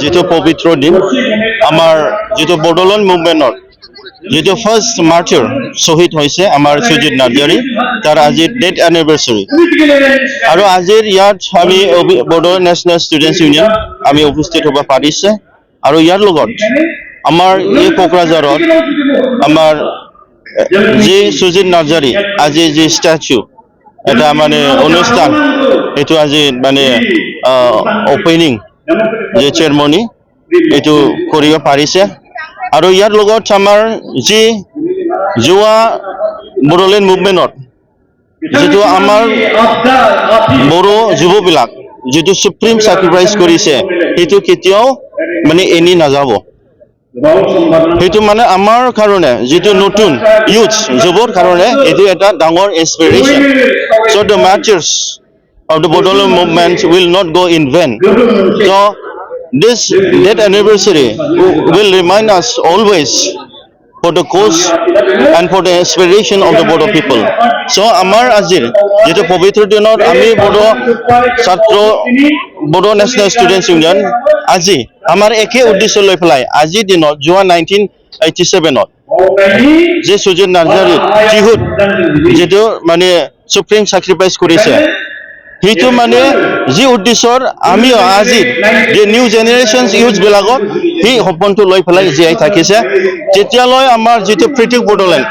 যেটো পবিত্ৰ দিন আমাৰ যেটো বড়োলেণ্ড মুভমেন্টৰ যেটো ফার্স্ট মার্চার শহীদ হয়েছে আমার সুজিত নার্জারি তার আজি ডেথ এনিভার্সারি আর আজির ইয়াত আমি বড়ো ন্যাশনাল স্টুডেন্টস ইউনিয়ন আমি উপস্থিত হব পাৰিছে আর ইয়ার লগত আমার এই কোকরাঝারত আমার যে সুজিত নার্জারি আজি যে স্ট্যাচু এটা মানে অনুষ্ঠান এটো আজি মানে ওপেনিং যে চেয়ারমনি এটো কৰিব পাৰিছে আৰু ইয়াৰ লগত আমাৰ যি যোৱা বড়োলেণ্ড মুভমেন্টত যেটো আমাৰ বড়ো যুৱবিলাক যেটো সুপ্ৰিম স্যাক্ৰিফাইস কৰিছে এটো কেতিয়াও মানে এনি নাযাব সেইটো মানে আমাৰ কাৰণে যেটো নতুন ইউথ যুৱৰ কাৰণে এটো এটা ডাঙৰ ইনস্পিৰেশন so the marchers of the Bodoland movement will not go in vain. So this death anniversary will remind us always for the cause and for the inspiration of the Bodo people. So amar azir যেটো পবিত্র দিনত আমি বড়ো ছাত্র Bodo national students union আজি আমার একে উদ্দেশ্য লৈ পেলাই আজি দিনত যোৱা 1987ত যে সুজিত নাৰ্জাৰী যিহুত যেটো মানে সুপ্ৰিম স্যাক্ৰিফাইস কৰিছে সেইটো মানে যি উদ্দেশ্যৰ আমি আজি যে নিউ জেনাৰেশনস ইউথ বিলাকক সেই সপোনটো লৈ পেলাই জীয়াই থাকিছে যেতিয়ালৈ আমাৰ যেটো পৃথক বড়োলেণ্ড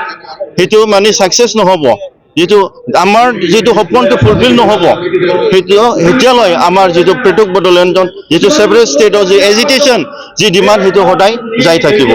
সেইটো মানে সাকসেস নহব যেটো আমাৰ যেটো সপোনটো ফুলফিল নহব সেইটো এতিয়ালৈ আমাৰ যেটো পৃথক বড়োলেণ্ডত যেটো সেপাৰেট ষ্টেটৰ যে এজিটেশন যি ডিমান্ড সেইটো সদায় যাই থাকিব